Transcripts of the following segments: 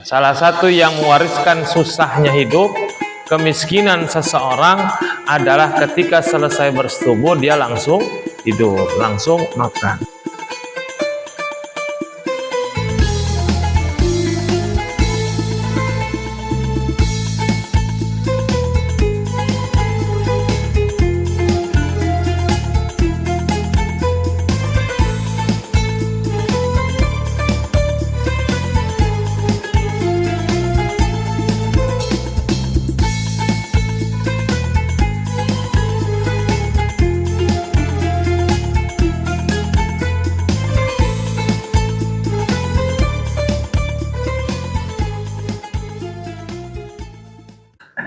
Salah satu yang mewariskan susahnya hidup, kemiskinan seseorang adalah ketika selesai bersetubuh dia langsung tidur, langsung makan.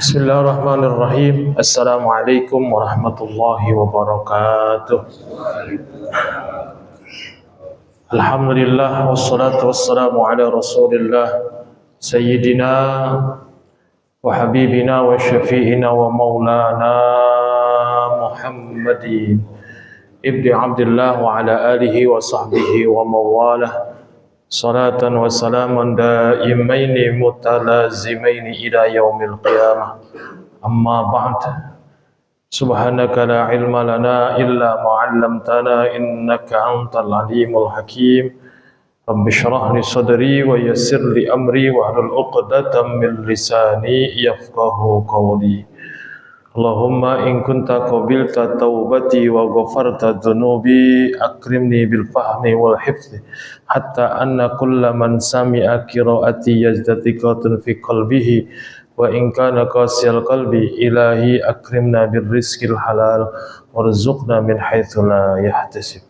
Bismillahirrahmanirrahim. Assalamualaikum warahmatullahi wabarakatuh. Alhamdulillah wassalatu wassalamu ala Rasulillah sayyidina wa habibina wa syafi'ina wa maulana Muhammadin ibni Abdullah wa ala alihi wa sahbihi wa mawalah. Salatan wa salaman daimaini mutalazimaini ila yaumil qiyamah. Amma ba'd. Subhanaka la ilma lana illa ma 'allamtana innaka antal alimul hakim. Rabbi shrah li sadri wa yassir li amri wa hlul 'uqdatam min lisani yafqahu qawli. Allahumma in kunta qabilta taubati wa ghafarta dhunubi akrimni bil fahmi wal hifzi hatta anna kulla man sami'a qiraati yazdatiqatun fi qalbihi wa in kana qasiyal qalbi ilahi akrimna bir rizqil halal warzuqna min haitsu la yahtasib.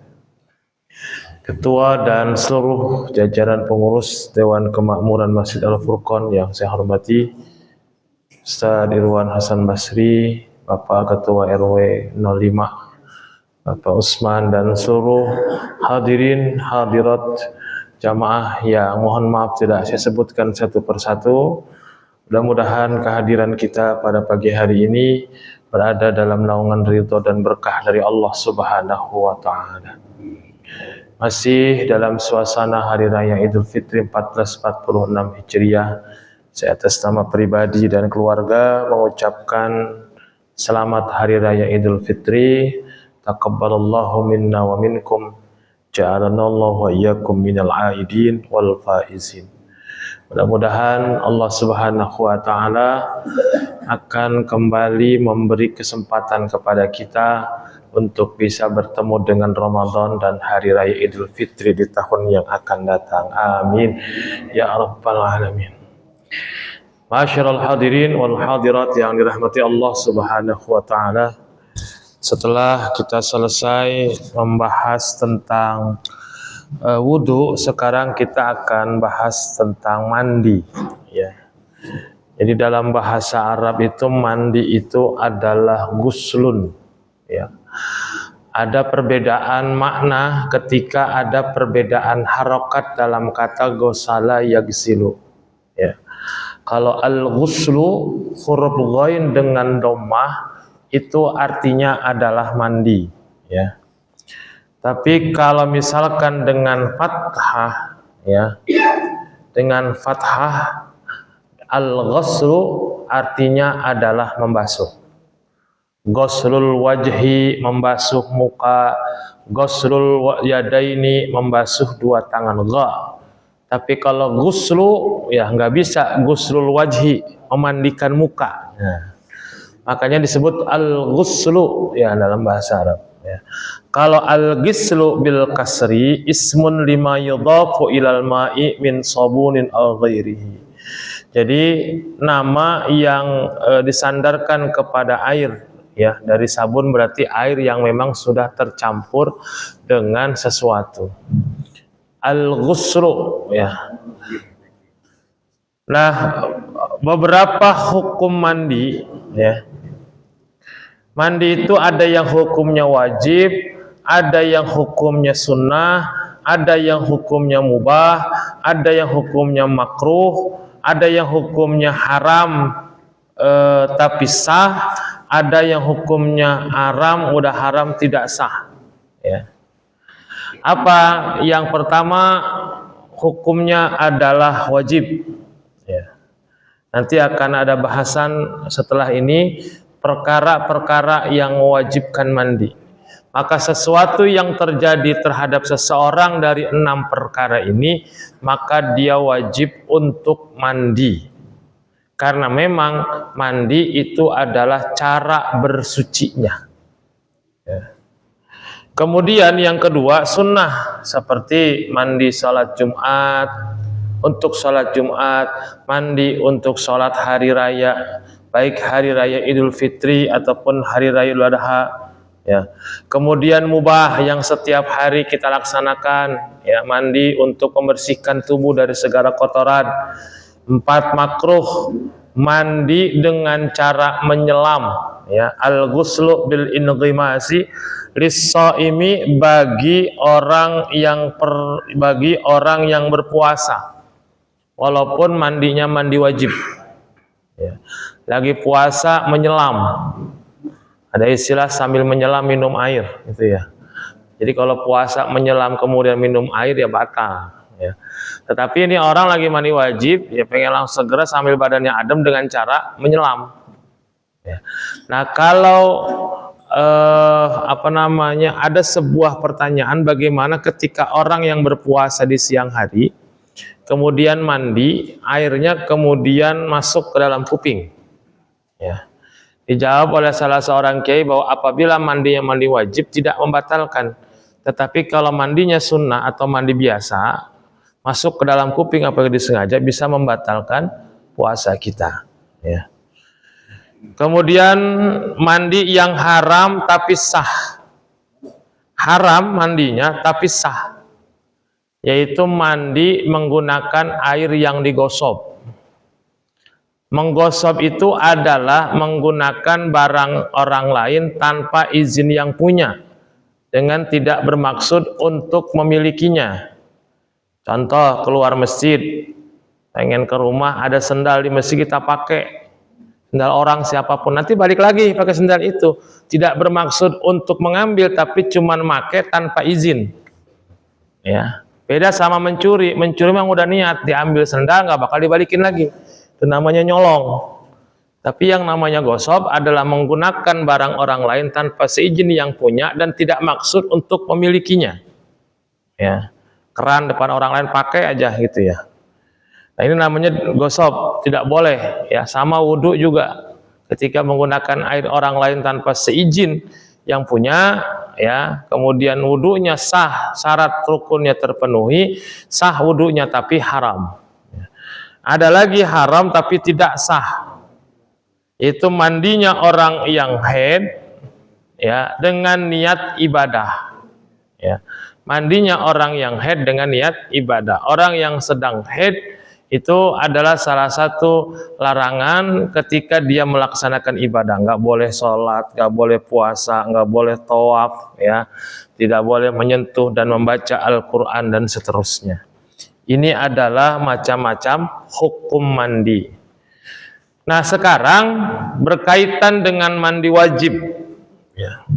Ketua dan seluruh jajaran pengurus Dewan Kemakmuran Masjid Al-Furqan yang saya hormati, Ustaz Irwan Hasan Basri, Bapak Ketua RW 05, Bapak Usman, dan seluruh hadirin hadirat jamaah yang mohon maaf tidak saya sebutkan satu persatu. Mudah-mudahan kehadiran kita pada pagi hari ini berada dalam naungan ridho dan berkah dari Allah Subhanahu wa Ta'ala. Masih dalam suasana Hari Raya Idul Fitri 1446 Hijriah, saya atas nama pribadi dan keluarga mengucapkan selamat Hari Raya Idul Fitri. Taqabbalallahu minna wa minkum, ja'alanallahu wa iyyakum minal aidin wal faizin. Mudah-mudahan Allah Subhanahu wa Ta'ala akan kembali memberi kesempatan kepada kita untuk bisa bertemu dengan Ramadan dan Hari Raya Idul Fitri di tahun yang akan datang. Amin ya rabbal alamin. Masyarul hadirin wal hadirat yang dirahmati Allah Subhanahu wa Ta'ala, setelah kita selesai membahas tentang wudu, sekarang kita akan bahas tentang mandi, ya. Jadi dalam bahasa Arab itu mandi itu adalah guslun, ya. Ada perbedaan makna ketika ada perbedaan harokat dalam kata gosala yagsilu, ya. Kalau al-ghuslu huruf ghain dengan dhammah itu artinya adalah mandi, ya. Tapi kalau misalkan dengan fathah, ya, dengan fathah, al-ghuslu artinya adalah membasuh. Ghuslul wajhi membasuh muka, ghuslul yadaini membasuh dua tangan, gha. Tapi kalau ghuslu, ya nggak bisa ghuslul wajhi, memandikan muka. Nah, makanya disebut al-ghuslu, ya, dalam bahasa Arab, ya. Kalau al-ghuslu bil kasri ismun lima yudhafu ilal ma'i min sabunin aw ghairihi. Jadi nama yang disandarkan kepada air, ya, dari sabun berarti air yang memang sudah tercampur dengan sesuatu. Al-ghuslu, ya. Nah, beberapa hukum mandi, ya. Mandi itu ada yang hukumnya wajib, ada yang hukumnya sunnah, ada yang hukumnya mubah, ada yang hukumnya makruh, ada yang hukumnya haram tapi sah, ada yang hukumnya haram udah haram tidak sah, ya. Apa yang pertama, hukumnya adalah wajib, Nanti akan ada bahasan setelah ini perkara-perkara yang mewajibkan mandi. Maka sesuatu yang terjadi terhadap seseorang dari 6 perkara ini, maka dia wajib untuk mandi. Karena memang mandi itu adalah cara bersucinya. Ya. Kemudian yang kedua, sunnah, seperti mandi sholat Jumat, untuk sholat Jumat, mandi untuk sholat hari raya, baik hari raya Idul Fitri ataupun hari raya Idul Adha. Ya. Kemudian mubah yang setiap hari kita laksanakan, ya, mandi untuk membersihkan tubuh dari segala kotoran. 4 makruh, mandi dengan cara menyelam, ya, al-ghuslu bil inghimasi lis-shaimi, bagi orang yang berpuasa, walaupun mandinya mandi wajib, ya. Lagi puasa menyelam, ada istilah sambil menyelam minum air, gitu ya. Jadi kalau puasa menyelam kemudian minum air, ya batal, ya. Tetapi ini orang lagi mandi wajib, ya pengen langsung segera sambil badannya adem dengan cara menyelam, ya. Nah, kalau ada sebuah pertanyaan, bagaimana ketika orang yang berpuasa di siang hari kemudian mandi, airnya kemudian masuk ke dalam kuping, ya. Dijawab oleh salah seorang kiai bahwa apabila mandinya mandi wajib tidak membatalkan, tetapi kalau mandinya sunnah atau mandi biasa masuk ke dalam kuping apabila disengaja bisa membatalkan puasa kita, ya. Kemudian mandi yang haram tapi sah, haram mandinya tapi sah, yaitu mandi menggunakan air yang digosok. Menggosok itu adalah menggunakan barang orang lain tanpa izin yang punya, dengan tidak bermaksud untuk memilikinya. Contoh, keluar masjid, pengen ke rumah, ada sendal di masjid kita pakai, sendal orang siapapun, nanti balik lagi pakai sendal itu, tidak bermaksud untuk mengambil, tapi cuman pakai tanpa izin, ya. Beda sama mencuri. Mencuri memang udah niat, diambil sendal nggak bakal dibalikin lagi, itu namanya nyolong. Tapi yang namanya gosok adalah menggunakan barang orang lain tanpa seizin yang punya dan tidak maksud untuk memilikinya, ya. Keran depan orang lain pakai aja gitu, ya. Nah, ini namanya gosok, tidak boleh, ya. Sama wudhu juga, ketika menggunakan air orang lain tanpa seizin yang punya, ya, kemudian wudhunya sah, syarat rukunnya terpenuhi, sah wudhunya tapi haram. Ada lagi haram tapi tidak sah, itu mandinya orang yang haid, ya, dengan niat ibadah, ya. Mandinya orang yang haid dengan niat ibadah. Orang yang sedang haid itu adalah salah satu larangan ketika dia melaksanakan ibadah. Nggak boleh sholat, nggak boleh puasa, nggak boleh tawaf, ya, tidak boleh menyentuh dan membaca Al-Quran dan seterusnya. Ini adalah macam-macam hukum mandi. Nah, sekarang berkaitan dengan mandi wajib, ya.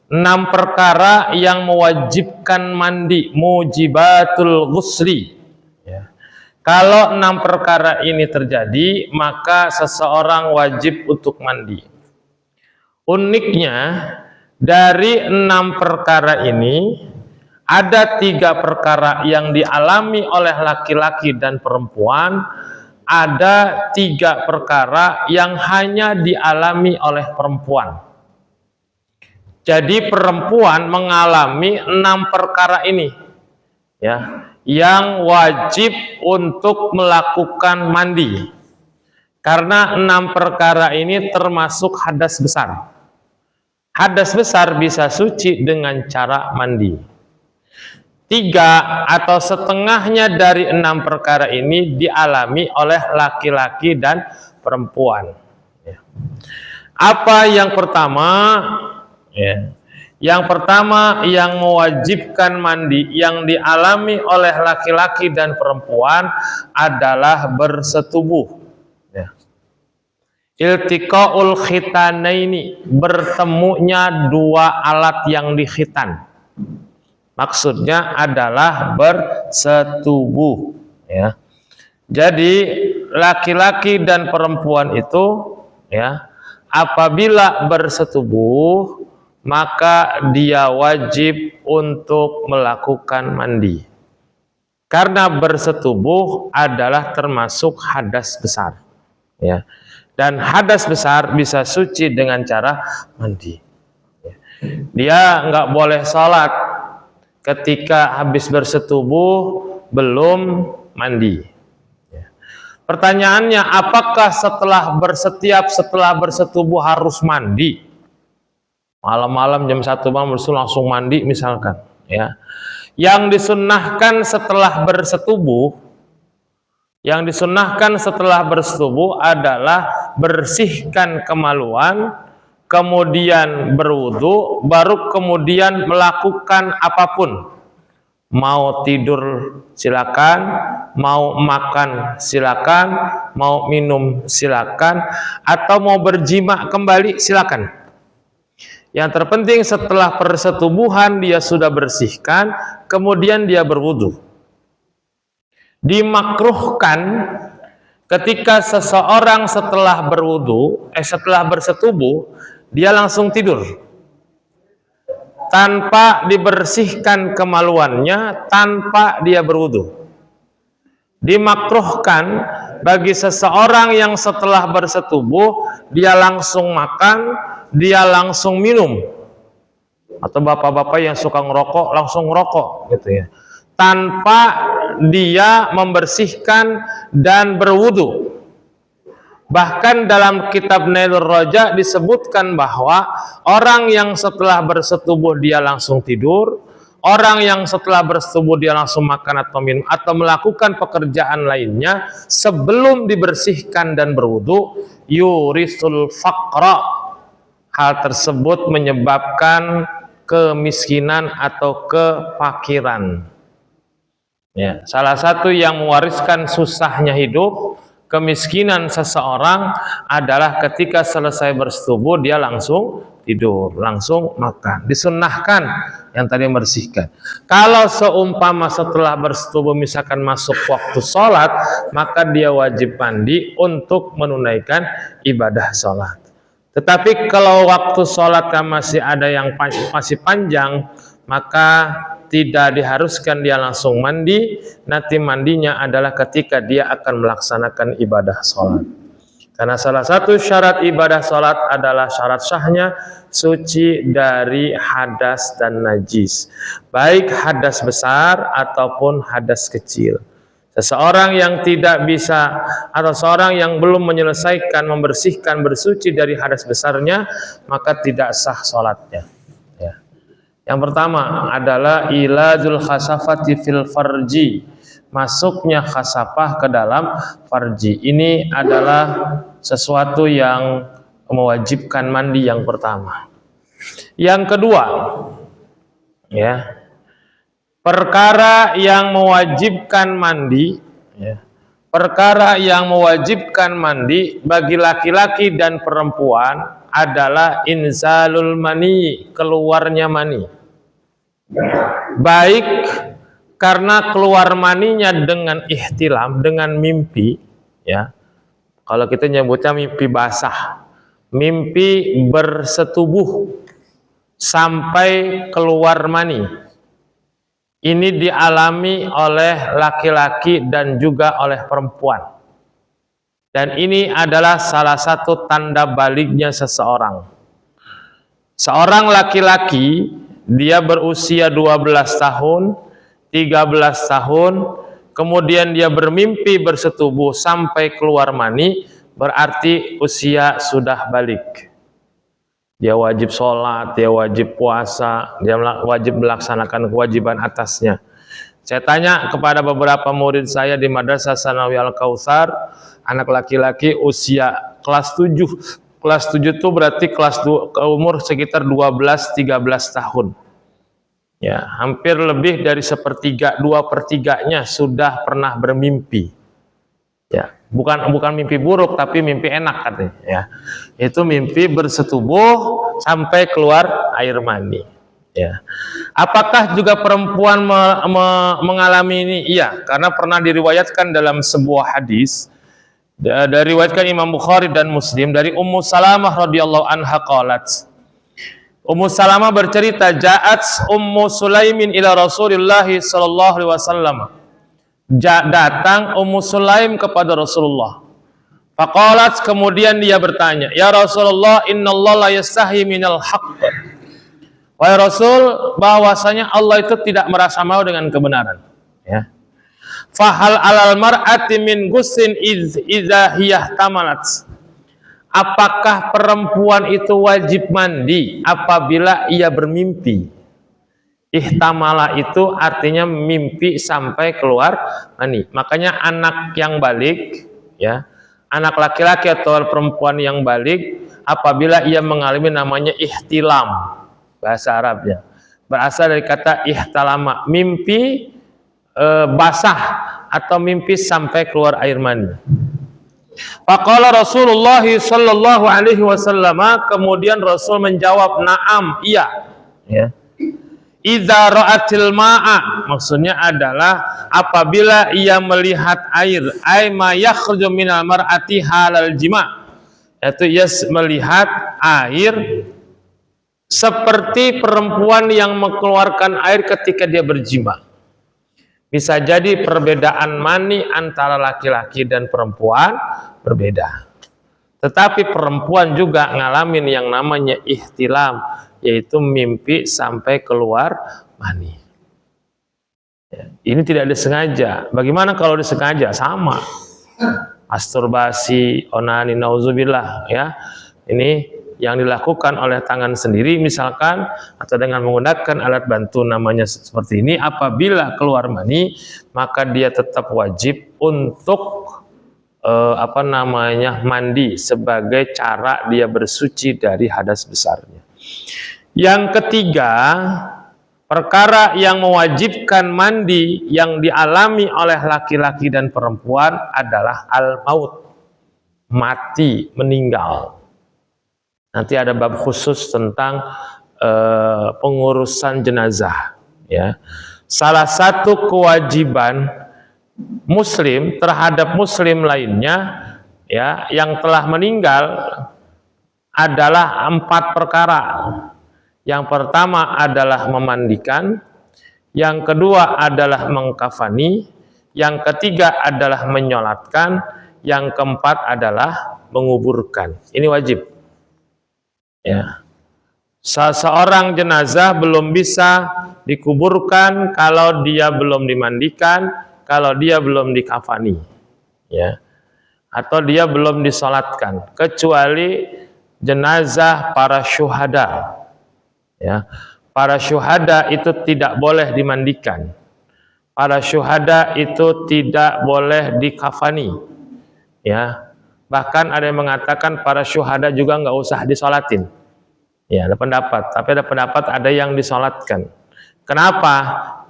6 perkara yang mewajibkan mandi, mujibatul ghusli, ya. Kalau 6 perkara ini terjadi, maka seseorang wajib untuk mandi. Uniknya, dari 6 perkara ini ada 3 perkara yang dialami oleh laki-laki dan perempuan, ada 3 perkara yang hanya dialami oleh perempuan. Jadi perempuan mengalami 6 perkara ini, ya, yang wajib untuk melakukan mandi. Karena 6 perkara ini termasuk hadas besar. Hadas besar bisa suci dengan cara mandi. 3 atau setengahnya dari 6 perkara ini dialami oleh laki-laki dan perempuan, ya. Apa yang pertama? Ya. Yang pertama yang mewajibkan mandi yang dialami oleh laki-laki dan perempuan adalah bersetubuh, ya. Iltiqaul khitanaini, bertemunya 2 alat yang dikhitan. Maksudnya adalah bersetubuh, ya. Jadi laki-laki dan perempuan itu, ya, apabila bersetubuh maka dia wajib untuk melakukan mandi. Karena bersetubuh adalah termasuk hadas besar, ya. Dan hadas besar bisa suci dengan cara mandi. Dia nggak boleh sholat ketika habis bersetubuh belum mandi. Pertanyaannya, apakah setelah bersetubuh harus mandi? Malam-malam jam 1 malam langsung mandi misalkan, ya. Yang disunnahkan setelah bersetubuh adalah bersihkan kemaluan, kemudian berwudu, baru kemudian melakukan apapun. Mau tidur silakan, mau makan silakan, mau minum silakan, atau mau berjima kembali silakan. Yang terpenting setelah persetubuhan dia sudah bersihkan, kemudian dia berwudu. Dimakruhkan ketika seseorang setelah bersetubuh, dia langsung tidur tanpa dibersihkan kemaluannya, tanpa dia berwudu. Dimakruhkan bagi seseorang yang setelah bersetubuh dia langsung makan, dia langsung minum, atau bapak-bapak yang suka ngerokok langsung ngerokok gitu, ya, tanpa dia membersihkan dan berwudu. Bahkan dalam kitab Nailur Raja disebutkan bahwa orang yang setelah bersetubuh dia langsung tidur, orang yang setelah bersetubuh dia langsung makan atau minum atau melakukan pekerjaan lainnya sebelum dibersihkan dan berwudu, yurisul faqra. Hal tersebut menyebabkan kemiskinan atau kefakiran. Ya, salah satu yang mewariskan susahnya hidup, kemiskinan seseorang adalah ketika selesai bersetubuh dia langsung tidur, langsung makan. Disunnahkan yang tadi membersihkan. Kalau seumpama setelah bersetubuh misalkan masuk waktu sholat, maka dia wajib mandi untuk menunaikan ibadah sholat. Tetapi kalau waktu sholatnya masih ada yang masih panjang, maka tidak diharuskan dia langsung mandi. Nanti mandinya adalah ketika dia akan melaksanakan ibadah sholat. Karena salah satu syarat ibadah sholat adalah syarat sahnya suci dari hadas dan najis, baik hadas besar ataupun hadas kecil. Seseorang yang tidak bisa atau seorang yang belum menyelesaikan membersihkan bersuci dari hadas besarnya, maka tidak sah sholatnya. Ya. Yang pertama adalah ilajul khasafati fil farji, masuknya khasafah ke dalam farji. Ini adalah sesuatu yang mewajibkan mandi yang pertama. Yang kedua, ya. Perkara yang mewajibkan mandi, ya, perkara yang mewajibkan mandi bagi laki-laki dan perempuan adalah inzalul mani, keluarnya mani. Baik karena keluar maninya dengan ihtilam, dengan mimpi, ya. Kalau kita nyebutnya mimpi basah, mimpi bersetubuh sampai keluar mani. Ini dialami oleh laki-laki dan juga oleh perempuan. Dan ini adalah salah satu tanda baliknya seseorang. Seorang laki-laki, dia berusia 12 tahun, 13 tahun, kemudian dia bermimpi bersetubuh sampai keluar mani, berarti usia sudah balik. Dia wajib sholat, dia wajib puasa, dia wajib melaksanakan kewajiban atasnya. Saya tanya kepada beberapa murid saya di Madrasah Sanawi Al-Kautsar, anak laki-laki usia kelas 7. Kelas 7 itu berarti umur sekitar 12-13 tahun. Ya, hampir lebih dari 2/3-nya sudah pernah bermimpi. Ya, bukan mimpi buruk tapi mimpi enak katanya, ya. Itu mimpi bersetubuh sampai keluar air mani, ya. Apakah juga perempuan mengalami ini? Iya, karena pernah diriwayatkan dalam sebuah hadis Diriwayatkan Imam Bukhari dan Muslim dari Ummu Salamah radhiyallahu anha qalat. Ummu Salamah bercerita, ja'at Ummu Sulaimin ila Rasulillah sallallahu alaihi wasallam. Datang Ummu Sulaim kepada Rasulullah. Faqalat, kemudian dia bertanya, ya Rasulullah, innallaha la yastahi minal haqq. Wahai Rasul, bahwasanya Allah itu tidak merasa malu dengan kebenaran. Ya. Fahal alal mar'ati min gusin idza hiya tamalat. Apakah perempuan itu wajib mandi apabila ia bermimpi? Ihtamala itu artinya mimpi sampai keluar mani. Makanya anak yang balik, ya, anak laki-laki atau perempuan yang balik apabila ia mengalami namanya ihtilam. Bahasa Arabnya berasal dari kata ihtalama, mimpi basah atau mimpi sampai keluar air mani. Faqala Rasulullah sallallahu alaihi wasallam, kemudian Rasul menjawab, na'am, iya. Ya. Idza ra'atil ma'a, maksudnya adalah apabila ia melihat air, ay ma yakhruju minal mar'ati halal jima', yaitu ia melihat air seperti perempuan yang mengeluarkan air ketika dia berjima. Bisa jadi perbedaan mani antara laki-laki dan perempuan berbeda. Tetapi perempuan juga ngalamin yang namanya ihtilam, yaitu mimpi sampai keluar mani. Ya, ini tidak disengaja. Bagaimana kalau disengaja? Sama. Masturbasi, onani, nauzubillah, ya. Ini yang dilakukan oleh tangan sendiri misalkan, atau dengan menggunakan alat bantu namanya seperti ini, apabila keluar mani maka dia tetap wajib untuk mandi sebagai cara dia bersuci dari hadas besarnya. Yang ketiga, perkara yang mewajibkan mandi yang dialami oleh laki-laki dan perempuan adalah al-maut, mati, meninggal. Nanti ada bab khusus tentang pengurusan jenazah. Ya. Salah satu kewajiban Muslim terhadap Muslim lainnya, ya, yang telah meninggal adalah 4 perkara. Yang pertama adalah memandikan, yang kedua adalah mengkafani, yang ketiga adalah menyolatkan, yang keempat adalah menguburkan. Ini wajib. Ya. Seseorang jenazah belum bisa dikuburkan kalau dia belum dimandikan, kalau dia belum dikafani, ya, atau dia belum disolatkan, kecuali jenazah para syuhada. Ya. Para syuhada itu tidak boleh dimandikan. Para syuhada itu tidak boleh dikafani. Ya. Bahkan ada yang mengatakan para syuhada juga nggak usah disolatin. Ya, ada pendapat. Tapi ada pendapat ada yang disolatkan. Kenapa?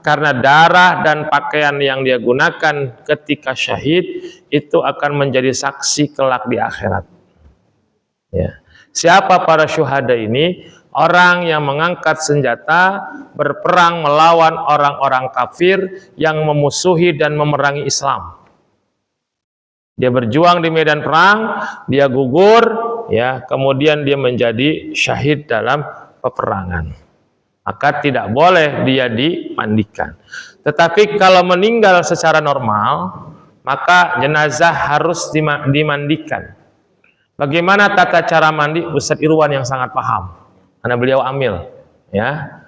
Karena darah dan pakaian yang dia gunakan ketika syahid itu akan menjadi saksi kelak di akhirat. Ya. Siapa para syuhada ini? Orang yang mengangkat senjata berperang melawan orang-orang kafir yang memusuhi dan memerangi Islam. Dia berjuang di medan perang, dia gugur, ya, kemudian dia menjadi syahid dalam peperangan. Maka tidak boleh dia dimandikan. Tetapi kalau meninggal secara normal, maka jenazah harus dimandikan. Bagaimana tata cara mandi? Ustaz Irwan yang sangat paham, karena beliau amil, ya.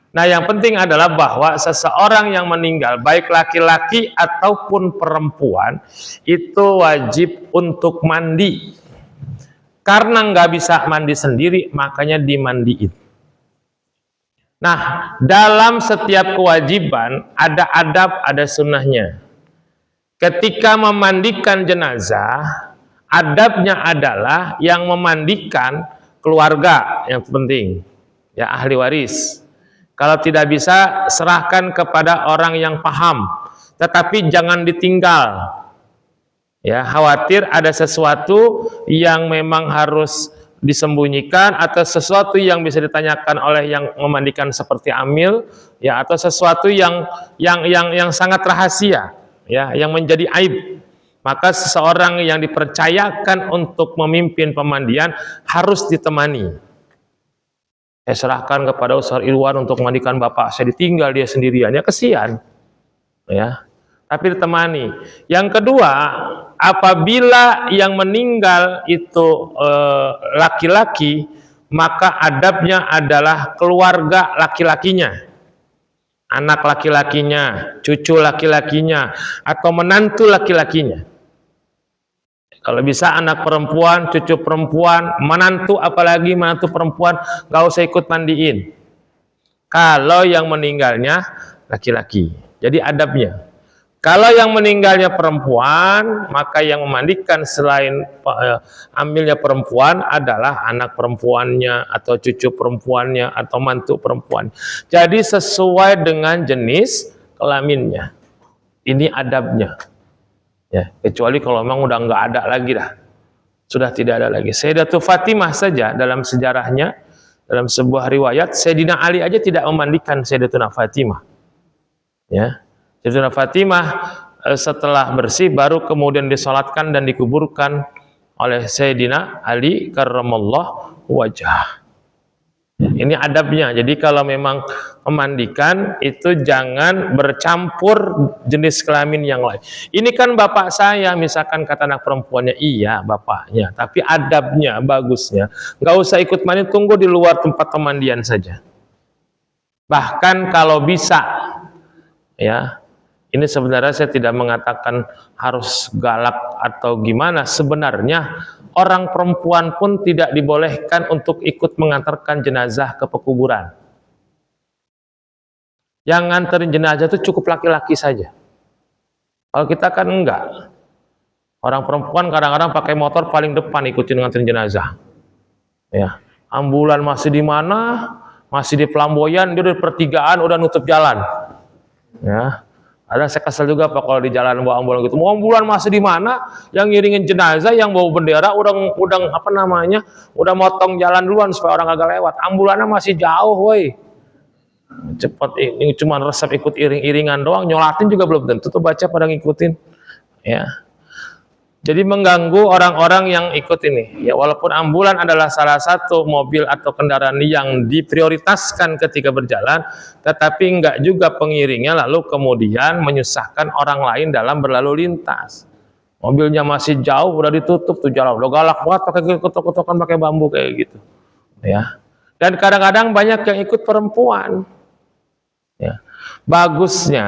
Nah, yang penting adalah bahwa seseorang yang meninggal, baik laki-laki ataupun perempuan, itu wajib untuk mandi. Karena nggak bisa mandi sendiri, makanya dimandiin. Nah, dalam setiap kewajiban ada adab, ada sunnahnya. Ketika memandikan jenazah, adabnya adalah yang memandikan keluarga yang penting, ya, ahli waris. Kalau tidak bisa, serahkan kepada orang yang paham, tetapi jangan ditinggal. Ya, khawatir ada sesuatu yang memang harus disembunyikan atau sesuatu yang bisa ditanyakan oleh yang memandikan seperti amil, ya, atau sesuatu yang sangat rahasia, ya, yang menjadi aib. Maka seseorang yang dipercayakan untuk memimpin pemandian harus ditemani. Saya serahkan kepada Ustaz Irwan untuk memandikan bapak saya, ditinggal dia sendirian, ya kesian. Ya, tapi ditemani. Yang kedua, apabila yang meninggal itu laki-laki, maka adabnya adalah keluarga laki-lakinya, anak laki-lakinya, cucu laki-lakinya, atau menantu laki-lakinya. Kalau bisa anak perempuan, cucu perempuan, menantu, apalagi menantu perempuan, gak usah ikut mandiin. Kalau yang meninggalnya laki-laki. Jadi adabnya. Kalau yang meninggalnya perempuan, maka yang memandikan selain ambilnya perempuan adalah anak perempuannya, atau cucu perempuannya, atau mantu perempuan. Jadi sesuai dengan jenis kelaminnya. Ini adabnya. Ya, kecuali kalau memang udah nggak ada lagi dah, sudah tidak ada lagi. Sayyidatul Fatimah saja dalam sejarahnya, dalam sebuah riwayat, Sayyidina Ali aja tidak memandikan Sayyidatuna Fatimah. Ya, Sayyidatuna Fatimah setelah bersih baru kemudian disolatkan dan dikuburkan oleh Sayyidina Ali karramallahu wajhah. Ini adabnya. Jadi kalau memang memandikan itu jangan bercampur jenis kelamin yang lain. Ini kan bapak saya, misalkan kata anak perempuannya, iya bapaknya, tapi adabnya, bagusnya nggak usah ikut mandi, tunggu di luar tempat pemandian saja. Bahkan kalau bisa, ya, ini sebenarnya saya tidak mengatakan harus galak atau gimana. Sebenarnya orang perempuan pun tidak dibolehkan untuk ikut mengantarkan jenazah ke pekuburan. Yang nganterin jenazah itu cukup laki-laki saja. Kalau kita kan enggak. Orang perempuan kadang-kadang pakai motor paling depan ikutin nganterin jenazah. Ya, ambulan masih di mana? Masih di Pelamboyan, dia di pertigaan udah nutup jalan. Ya. Ada saya kesel juga Pak kalau di jalan bawa ambulan gitu. Mau ambulan masih di mana? Yang ngiringin jenazah, yang bawa bendera udah apa namanya? Udah motong jalan duluan supaya orang agak lewat. Ambulannya masih jauh, woi. Cepat, ini cuma resep ikut iring-iringan doang, nyolatin juga belum tentu tuh baca pada ngikutin. Ya. Jadi mengganggu orang-orang yang ikut ini. Ya, walaupun ambulan adalah salah satu mobil atau kendaraan yang diprioritaskan ketika berjalan, tetapi enggak juga pengiringnya lalu kemudian menyusahkan orang lain dalam berlalu lintas. Mobilnya masih jauh, udah ditutup tuh jalan, udah galak banget pakai ketok-ketokan pakai bambu kayak gitu. Ya. Dan kadang-kadang banyak yang ikut perempuan. Ya. Bagusnya,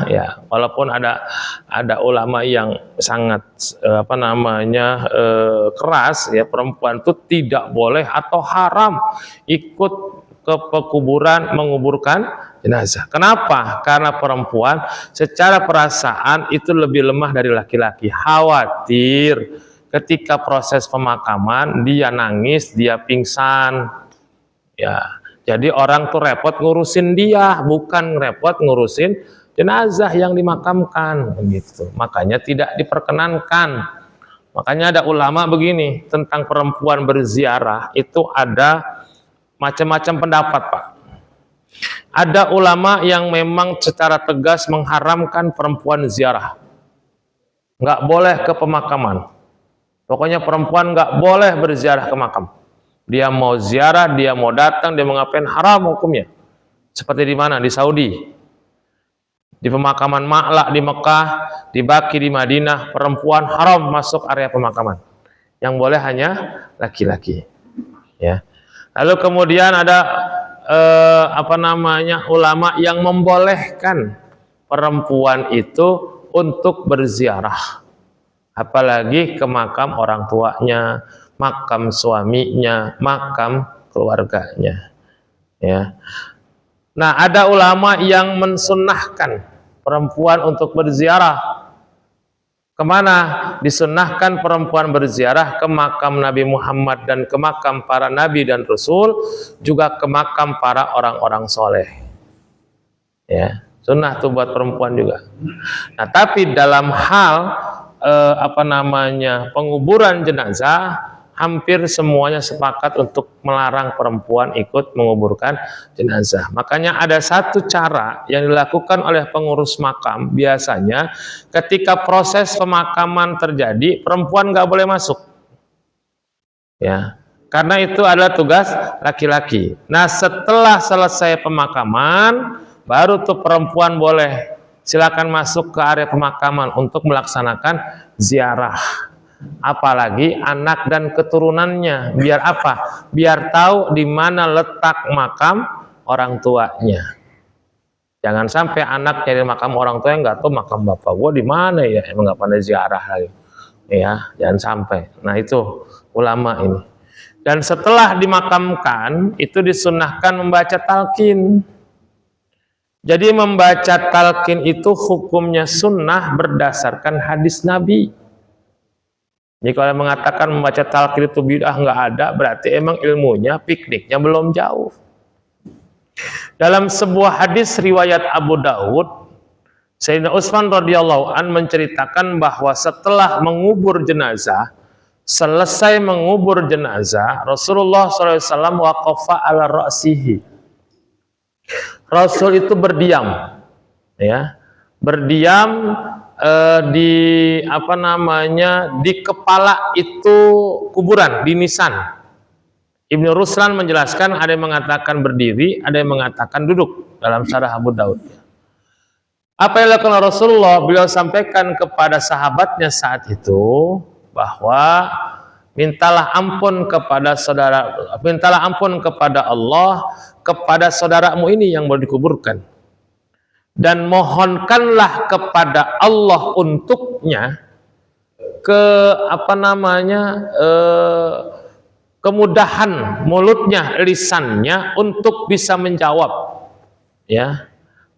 ya, walaupun ada ulama yang sangat keras, ya, perempuan itu tidak boleh atau haram ikut ke pekuburan menguburkan jenazah. Kenapa? Karena perempuan secara perasaan itu lebih lemah dari laki-laki. Khawatir ketika proses pemakaman dia nangis, dia pingsan, ya. Jadi orang tuh repot ngurusin dia, bukan repot ngurusin jenazah yang dimakamkan, begitu. Makanya tidak diperkenankan. Makanya ada ulama begini tentang perempuan berziarah, itu ada macam-macam pendapat, Pak. Ada ulama yang memang secara tegas mengharamkan perempuan ziarah, nggak boleh ke pemakaman. Pokoknya perempuan nggak boleh berziarah ke makam. Dia mau ziarah, dia mau datang, dia mau ngapain, haram hukumnya. Seperti di mana? Di Saudi. Di pemakaman Ma'la di Mekah, di Baqi di Madinah, perempuan haram masuk area pemakaman. Yang boleh hanya laki-laki. Ya. Lalu kemudian ada ulama yang membolehkan perempuan itu untuk berziarah. Apalagi ke makam orang tuanya, makam suaminya, makam keluarganya. Ya. Nah, ada ulama yang mensunnahkan perempuan untuk berziarah. Kemana? Disunnahkan perempuan berziarah ke makam Nabi Muhammad dan ke makam para nabi dan rasul, juga ke makam para orang-orang soleh. Ya, sunnah tuh buat perempuan juga. Nah, tapi dalam hal penguburan jenazah, hampir semuanya sepakat untuk melarang perempuan ikut menguburkan jenazah. Makanya ada satu cara yang dilakukan oleh pengurus makam, biasanya ketika proses pemakaman terjadi, perempuan nggak boleh masuk. Ya, karena itu adalah tugas laki-laki. Nah, setelah selesai pemakaman, baru tuh perempuan boleh silakan masuk ke area pemakaman untuk melaksanakan ziarah. Apalagi anak dan keturunannya, biar apa? Biar tahu di mana letak makam orang tuanya. Jangan sampai anak nyari makam orang tuanya nggak tahu makam bapak gua di mana ya, emang nggak pandai ziarah lagi. Ya, jangan sampai. Nah, itu ulama ini. Dan setelah dimakamkan, itu disunahkan membaca talqin. Jadi membaca talqin itu hukumnya sunnah berdasarkan hadis Nabi. Jadi kalau mengatakan membaca talqin itu bid'ah, nggak ada, berarti emang ilmunya, pikniknya belum jauh. Dalam sebuah hadis riwayat Abu Daud, Sayyidina Utsman radhiyallahu an menceritakan bahwa setelah mengubur jenazah, selesai mengubur jenazah, Rasulullah SAW waqafa ala ra'sihi. Rasul itu berdiam, ya, berdiam di di kepala itu kuburan, di nisan. Ibnu Ruslan menjelaskan, ada yang mengatakan berdiri, ada yang mengatakan duduk dalam syarah Abu Daud. Apa yang dilakukan Rasulullah? Beliau sampaikan kepada sahabatnya saat itu bahwa mintalah ampun kepada Allah kepada saudaramu ini yang baru dikuburkan. Dan mohonkanlah kepada Allah untuknya kemudahan mulutnya, lisannya untuk bisa menjawab. Ya.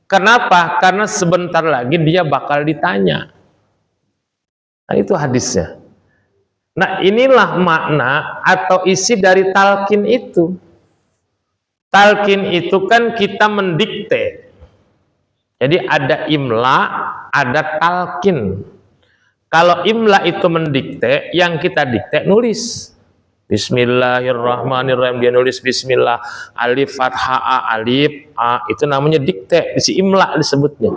Kenapa? Karena sebentar lagi dia bakal ditanya. Nah, itu hadisnya. Nah, inilah makna atau isi dari talqin itu. Talqin itu kan kita mendikte. Jadi ada imla, ada talqin. Kalau imla itu mendikte, yang kita dikte nulis. Bismillahirrahmanirrahim, dia nulis bismillah, alif fathah a, alif a, itu namanya dikte, si imla disebutnya.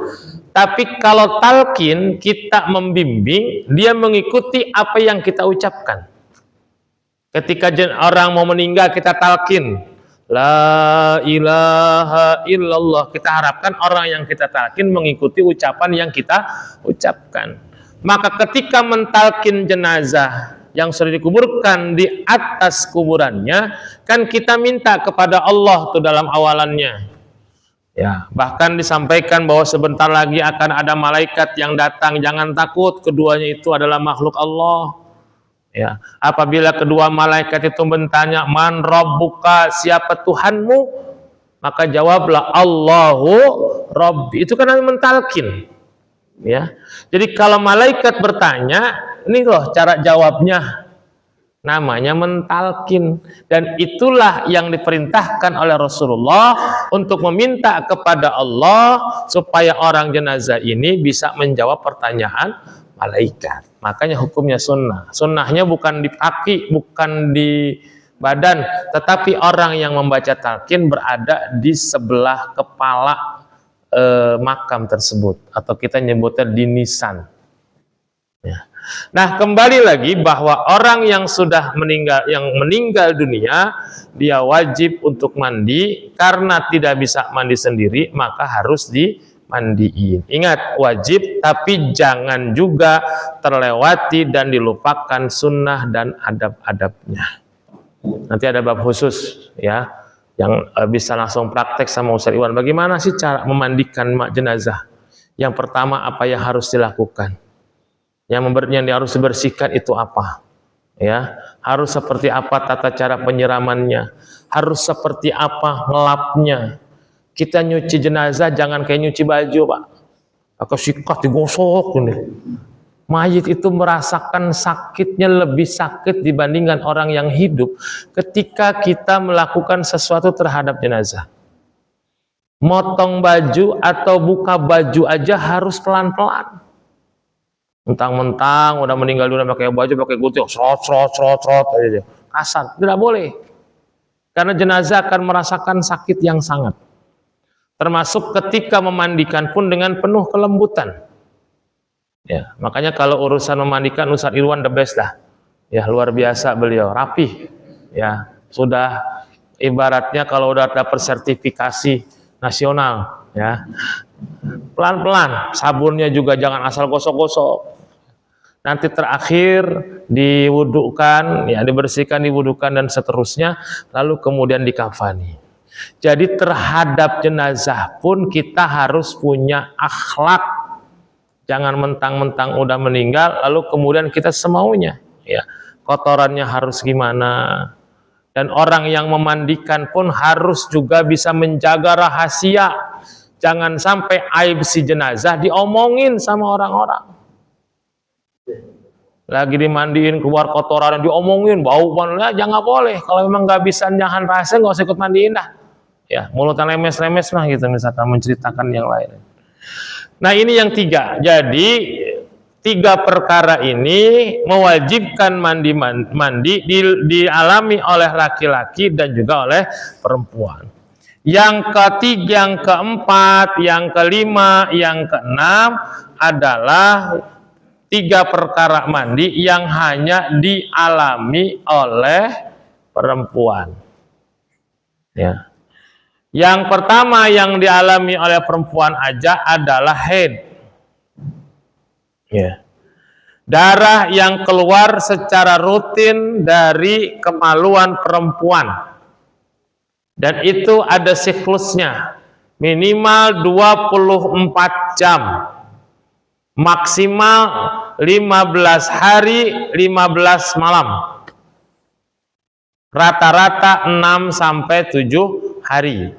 Tapi kalau talqin, kita membimbing, dia mengikuti apa yang kita ucapkan. Ketika orang mau meninggal, kita talqin la ilaha illallah, kita harapkan orang yang kita talqin mengikuti ucapan yang kita ucapkan. Maka ketika mentalqin jenazah yang sudah dikuburkan di atas kuburannya, kan kita minta kepada Allah tuh dalam awalannya. Ya, bahkan disampaikan bahwa sebentar lagi akan ada malaikat yang datang, jangan takut, keduanya itu adalah makhluk Allah. Ya, apabila kedua malaikat itu bertanya, man rabbuka, siapa Tuhanmu? Maka jawablah Allahu Rabbi. Itu kan mentalkin. Ya. Jadi kalau malaikat bertanya, ini loh cara jawabnya. Namanya mentalkin. Dan itulah yang diperintahkan oleh Rasulullah untuk meminta kepada Allah supaya orang jenazah ini bisa menjawab pertanyaan malaikat. Makanya hukumnya sunnah. Sunnahnya bukan di kaki, bukan di badan, tetapi orang yang membaca talqin berada di sebelah kepala makam tersebut, atau kita nyebutnya di nisan. Ya. Nah, kembali lagi bahwa orang yang sudah meninggal dunia, dia wajib untuk mandi. Karena tidak bisa mandi sendiri, maka harus dimandiin. Ingat, wajib, tapi jangan juga terlewati dan dilupakan sunnah dan adab-adabnya. Nanti ada bab khusus ya, yang bisa langsung praktek sama Ustaz Iwan. Bagaimana sih cara memandikan jenazah? Yang pertama, apa yang harus dilakukan? Yang harus dibersihkan itu apa? Ya, harus seperti apa tata cara penyiramannya? Harus seperti apa ngelapnya? Kita nyuci jenazah jangan kayak nyuci baju, Pak. Pakai sikat digosok ini. Mayit itu merasakan sakitnya lebih sakit dibandingkan orang yang hidup ketika kita melakukan sesuatu terhadap jenazah. Motong baju atau buka baju aja harus pelan-pelan. Mentang-mentang udah meninggal dunia pakai baju, pakai gunting, serot aja. Kasar, tidak boleh. Karena jenazah akan merasakan sakit yang sangat. Termasuk ketika memandikan pun dengan penuh kelembutan. Ya, makanya kalau urusan memandikan Ustaz Irwan the best dah. Ya, luar biasa beliau, rapih. Ya, sudah ibaratnya kalau udah dapat sertifikasi nasional, ya. Pelan-pelan, sabunnya juga jangan asal gosok-gosok. Nanti terakhir diwudukan, ya, dibersihkan, diwudukan dan seterusnya, lalu kemudian dikafani. Jadi terhadap jenazah pun kita harus punya akhlak. Jangan mentang-mentang udah meninggal lalu kemudian kita semaunya, ya. Kotorannya harus gimana. Dan orang yang memandikan pun harus juga bisa menjaga rahasia. Jangan sampai aib si jenazah diomongin sama orang-orang. Lagi dimandiin keluar kotoran diomongin bau banget, jangan boleh. Kalau memang nggak bisa jangan rahasia, nggak usah ikut mandiin dah. Ya, mulutan lemes-lemes mah gitu misalkan menceritakan yang lain. Nah, ini yang tiga. Jadi tiga perkara ini mewajibkan mandi dialami oleh laki-laki dan juga oleh perempuan. Yang ketiga, yang keempat, yang kelima, yang keenam adalah tiga perkara mandi yang hanya dialami oleh perempuan. Ya. Yang pertama yang dialami oleh perempuan aja adalah haid. Ya. Darah yang keluar secara rutin dari kemaluan perempuan. Dan itu ada siklusnya. Minimal 24 jam. Maksimal 15 hari, 15 malam. Rata-rata 6 sampai 7 hari.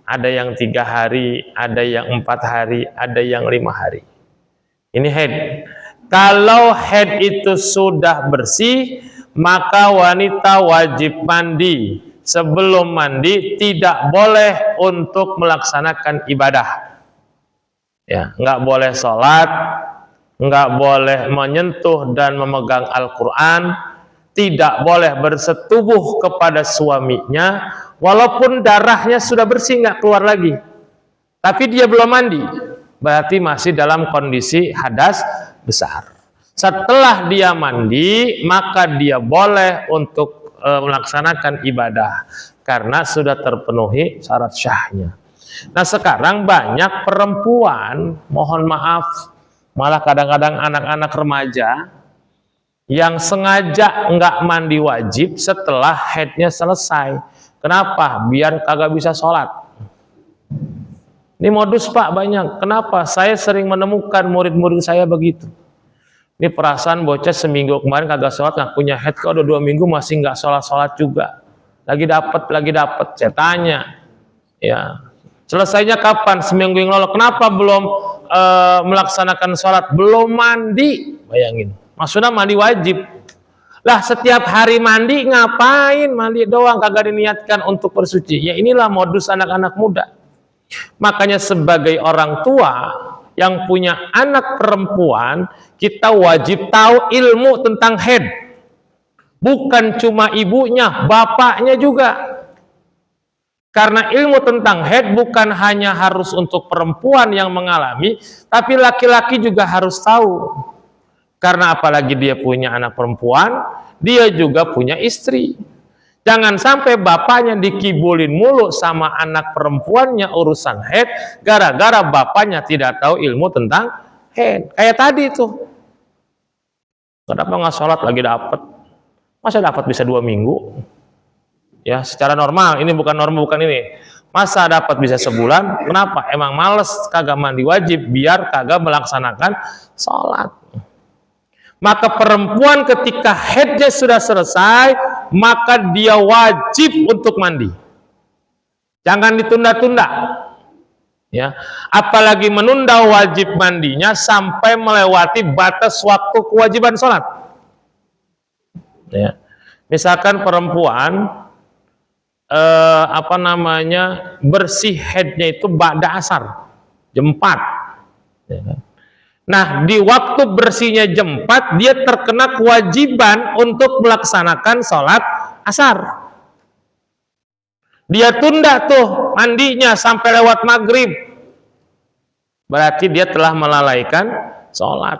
Ada yang 3 hari, ada yang 4 hari, ada yang 5 hari. Ini haid. Kalau haid itu sudah bersih, maka wanita wajib mandi. Sebelum mandi tidak boleh untuk melaksanakan ibadah. Ya, nggak boleh sholat, nggak boleh menyentuh dan memegang Al-Quran, tidak boleh bersetubuh kepada suaminya, walaupun darahnya sudah bersih nggak keluar lagi, tapi dia belum mandi, berarti masih dalam kondisi hadas besar. Setelah dia mandi, maka dia boleh untuk melaksanakan ibadah karena sudah terpenuhi syarat syahnya. Nah, sekarang banyak perempuan, mohon maaf, malah kadang-kadang anak-anak remaja yang sengaja nggak mandi wajib setelah haidnya selesai. Kenapa? Biar kagak bisa sholat. Ini modus Pak banyak. Kenapa? Saya sering menemukan murid-murid saya begitu. Ini perasaan bocah seminggu kemarin kagak sholat, ngakunya haid, kok udah 2 minggu masih nggak sholat-sholat juga. Lagi dapat. Saya tanya, ya. Selesainya kapan? Seminggu yang lalu. Kenapa belum melaksanakan sholat? Belum mandi. Bayangin. Maksudnya mandi wajib. Lah setiap hari mandi ngapain? Mandi doang, kagak diniatkan untuk bersuci. Ya inilah modus anak-anak muda. Makanya sebagai orang tua yang punya anak perempuan, kita wajib tahu ilmu tentang haid. Bukan cuma ibunya, bapaknya juga. Karena ilmu tentang haid bukan hanya harus untuk perempuan yang mengalami, tapi laki-laki juga harus tahu. Karena apalagi dia punya anak perempuan, dia juga punya istri. Jangan sampai bapaknya dikibulin mulu sama anak perempuannya urusan haid, gara-gara bapaknya tidak tahu ilmu tentang haid. Kayak tadi tuh. Kenapa nggak sholat lagi dapat? Masa dapat bisa 2 minggu? Ya, secara normal, ini bukan norma, bukan ini. Masa dapat bisa sebulan? Kenapa? Emang males kagak mandi wajib biar kagak melaksanakan sholat. Maka perempuan ketika haidnya sudah selesai, maka dia wajib untuk mandi. Jangan ditunda-tunda. Ya, apalagi menunda wajib mandinya sampai melewati batas waktu kewajiban sholat. Ya. Misalkan perempuan bersih haidnya itu ba'da asar, jam 4, ya kan? Nah, di waktu bersihnya jam 4 dia terkena kewajiban untuk melaksanakan sholat asar. Dia tunda tuh mandinya sampai lewat maghrib. Berarti dia telah melalaikan sholat.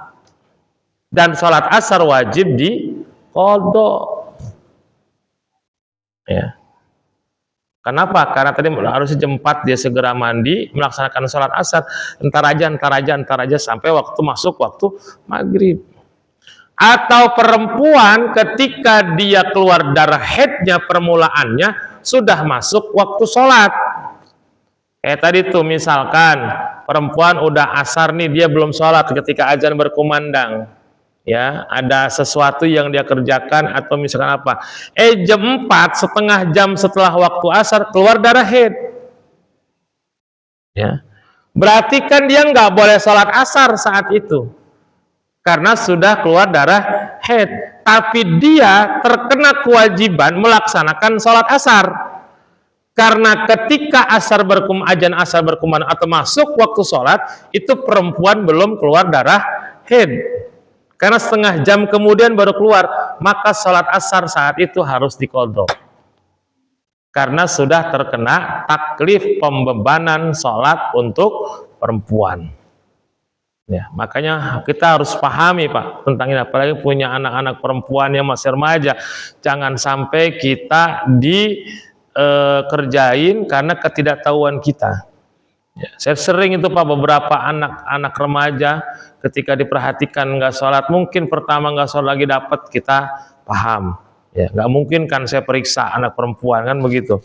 Dan sholat asar wajib diqadha. Ya. Kenapa? Karena tadi harusnya jam 4 dia segera mandi, melaksanakan sholat asar. Entar aja sampai waktu masuk waktu maghrib. Atau perempuan ketika dia keluar darah haidnya permulaannya sudah masuk waktu sholat. Tadi tuh misalkan perempuan udah asar nih, dia belum sholat ketika azan berkumandang. Ya, ada sesuatu yang dia kerjakan atau misalkan apa. Jam 4, setengah jam setelah waktu asar keluar darah haid. Ya. Berarti kan dia nggak boleh sholat asar saat itu. Karena sudah keluar darah haid, tapi dia terkena kewajiban melaksanakan sholat asar. Karena ketika azan asar berkumandang atau masuk waktu sholat, itu perempuan belum keluar darah haid. Karena setengah jam kemudian baru keluar, maka sholat asar saat itu harus diqadha. Karena sudah terkena taklif pembebanan sholat untuk perempuan. Ya, makanya kita harus pahami Pak tentang ini, apalagi punya anak-anak perempuan yang masih remaja. Jangan sampai kita dikerjain karena ketidaktahuan kita. Ya, saya sering itu Pak, beberapa anak-anak remaja ketika diperhatikan nggak sholat, mungkin pertama nggak sholat lagi dapat, kita paham. Ya, nggak mungkin kan saya periksa anak perempuan kan begitu.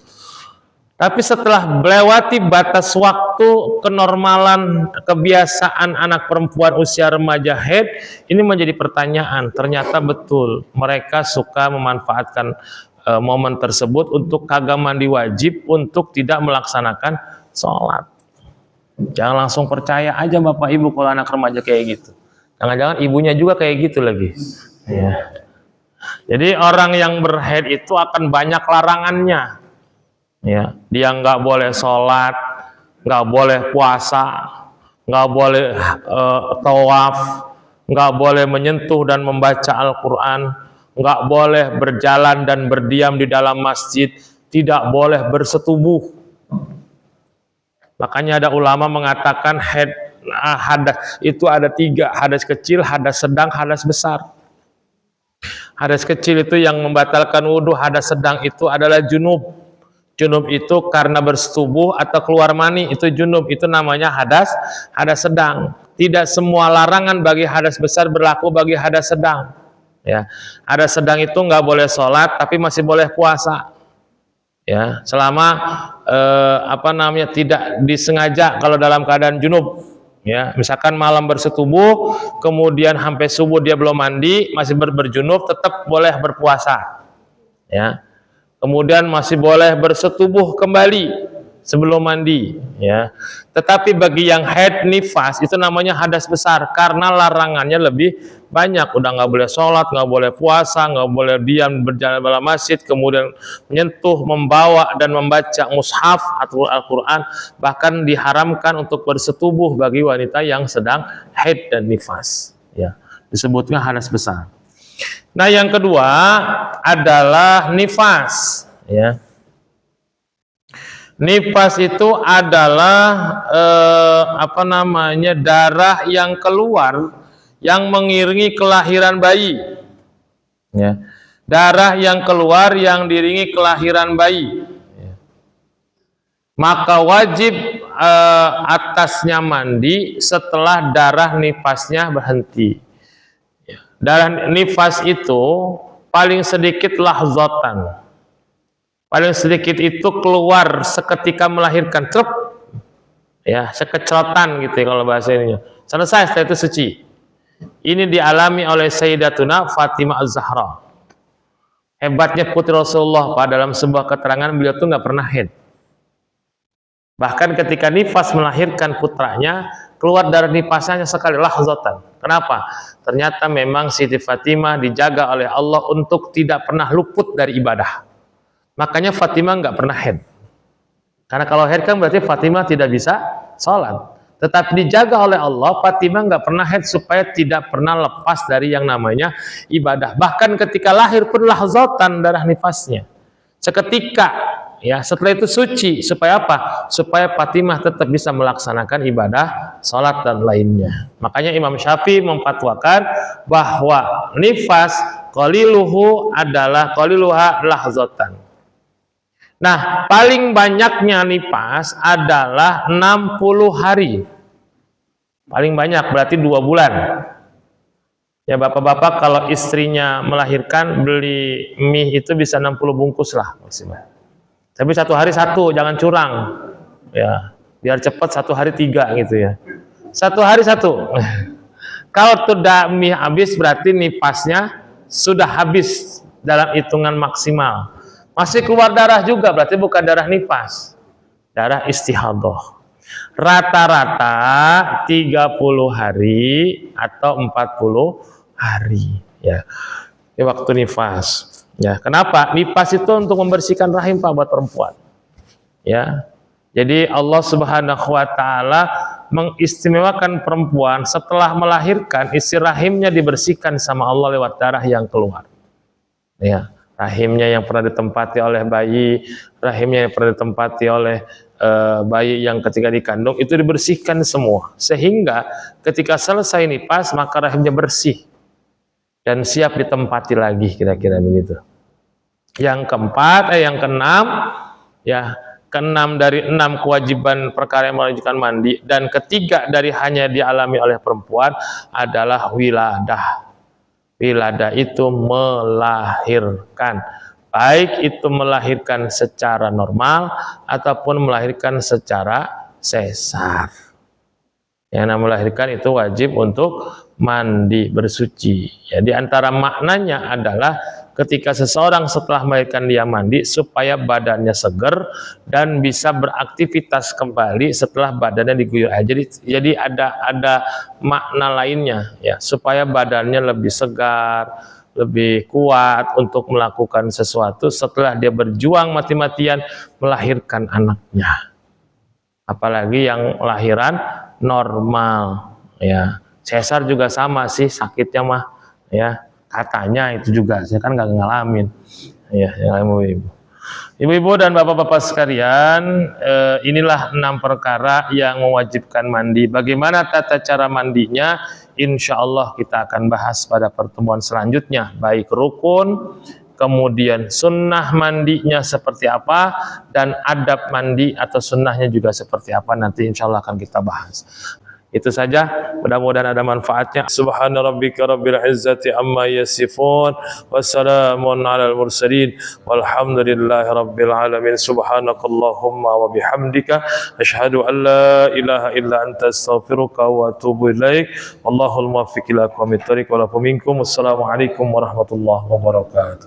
Tapi setelah melewati batas waktu kenormalan kebiasaan anak perempuan usia remaja haid, ini menjadi pertanyaan. Ternyata betul mereka suka memanfaatkan momen tersebut untuk kagak mandi wajib, untuk tidak melaksanakan sholat. Jangan langsung percaya aja Bapak Ibu kalau anak remaja kayak gitu. Jangan-jangan ibunya juga kayak gitu lagi. Ya. Jadi orang yang berhaid itu akan banyak larangannya. Ya, dia nggak boleh sholat, nggak boleh puasa, nggak boleh tawaf, nggak boleh menyentuh dan membaca Al-Quran, nggak boleh berjalan dan berdiam di dalam masjid, tidak boleh bersetubuh. Makanya ada ulama mengatakan hadas itu ada 3, hadas kecil, hadas sedang, hadas besar. Hadas kecil itu yang membatalkan wudhu, hadas sedang itu adalah junub. Junub itu karena bersetubuh atau keluar mani, itu junub, itu namanya hadas sedang. Tidak semua larangan bagi hadas besar berlaku bagi hadas sedang. Ya, hadas sedang itu nggak boleh sholat, tapi masih boleh puasa. Ya, selama tidak disengaja kalau dalam keadaan junub. Ya, misalkan malam bersetubuh, kemudian sampai subuh dia belum mandi, masih berjunub, tetap boleh berpuasa. Ya. Kemudian masih boleh bersetubuh kembali sebelum mandi, ya. Tetapi bagi yang haid nifas itu namanya hadas besar karena larangannya lebih banyak. Udah nggak boleh sholat, nggak boleh puasa, nggak boleh diam berjalan dalam masjid, kemudian menyentuh, membawa dan membaca mushaf atau Al-Quran, bahkan diharamkan untuk bersetubuh bagi wanita yang sedang haid dan nifas. Ya, disebutnya hadas besar. Nah, yang kedua adalah nifas. Ya. Nifas itu adalah darah yang keluar yang mengiringi kelahiran bayi. Ya. Darah yang keluar yang diiringi kelahiran bayi. Ya. Maka wajib atasnya mandi setelah darah nifasnya berhenti. Darah nifas itu paling sedikit lahzatan. Paling sedikit itu keluar seketika melahirkan, truk. Ya, sekecerotan gitu ya kalau bahasa ininya. Selesai, setelah itu suci. Ini dialami oleh Sayyidatuna Fatimah Az-Zahra. Hebatnya putri Rasulullah, Pak, dalam sebuah keterangan beliau tuh nggak pernah haid. Bahkan ketika nifas melahirkan putranya, keluar darah nifasnya sekali lahzatan. Kenapa? Ternyata memang Siti Fatimah dijaga oleh Allah untuk tidak pernah luput dari ibadah. Makanya Fatimah nggak pernah haid. Karena kalau haid kan berarti Fatimah tidak bisa sholat. Tetapi dijaga oleh Allah, Fatimah nggak pernah haid supaya tidak pernah lepas dari yang namanya ibadah. Bahkan ketika lahir pun lahzatan darah nifasnya. Seketika, ya setelah itu suci. Supaya apa? Supaya Fatimah tetap bisa melaksanakan ibadah, sholat dan lainnya. Makanya Imam Syafi'i memfatwakan bahwa nifas qaliluha lahzatan. Nah, paling banyaknya nifas adalah 60 hari. Paling banyak berarti 2 bulan. Ya bapak-bapak kalau istrinya melahirkan beli mie itu bisa 60 bungkus lah maksimal. Tapi 1 hari 1, jangan curang. Ya, biar cepat 1 hari 3 gitu ya. 1 hari 1. Kalau sudah mie habis berarti nifasnya sudah habis dalam hitungan maksimal. Masih keluar darah juga, berarti bukan darah nifas, darah istihadah. Rata-rata 30 hari atau 40 hari. Ya, ini waktu nifas. Ya, kenapa? Nifas itu untuk membersihkan rahim Pak buat perempuan. Ya, jadi Allah Subhanahu Wa Taala mengistimewakan perempuan setelah melahirkan, isi rahimnya dibersihkan sama Allah lewat darah yang keluar. Ya. Rahimnya yang pernah ditempati oleh bayi, rahimnya yang pernah ditempati oleh bayi yang ketika dikandung itu dibersihkan semua. Sehingga ketika selesai nifas maka rahimnya bersih dan siap ditempati lagi, kira-kira begitu. Yang keempat, yang keenam, ya keenam dari 6 kewajiban perkara yang mewajibkan mandi dan ketiga dari hanya dialami oleh perempuan adalah wiladah. Wiladah itu melahirkan, baik itu melahirkan secara normal ataupun melahirkan secara sesar. Yang namanya melahirkan itu wajib untuk mandi bersuci. Jadi antara maknanya adalah ketika seseorang setelah melahirkan dia mandi supaya badannya seger dan bisa beraktivitas kembali setelah badannya diguyur air. Jadi ada makna lainnya ya, supaya badannya lebih segar, lebih kuat untuk melakukan sesuatu setelah dia berjuang mati-matian melahirkan anaknya. Apalagi yang lahiran normal ya. Sesar juga sama sih sakitnya mah ya. Katanya itu juga, saya kan nggak ngalamin. Ya, ibu-ibu dan bapak-bapak sekalian, inilah 6 perkara yang mewajibkan mandi. Bagaimana tata cara mandinya? Insya Allah kita akan bahas pada pertemuan selanjutnya. Baik rukun, kemudian sunnah mandinya seperti apa, dan adab mandi atau sunnahnya juga seperti apa. Nanti insya Allah akan kita bahas. Itu saja, mudah-mudahan ada manfaatnya. Subhana rabbika rabbil izzati amma yasifun, wassalamun alal mursalin, walhamdulillahi rabbil alamin. Subhanakallahumma wa bihamdika asyhadu an la ilaha illa anta astaghfiruka wa atubu ilaik. Wallahul muwaffiq ila aqwamit thoriq wa lakum minkum. Wassalamualaikum warahmatullahi wabarakatuh.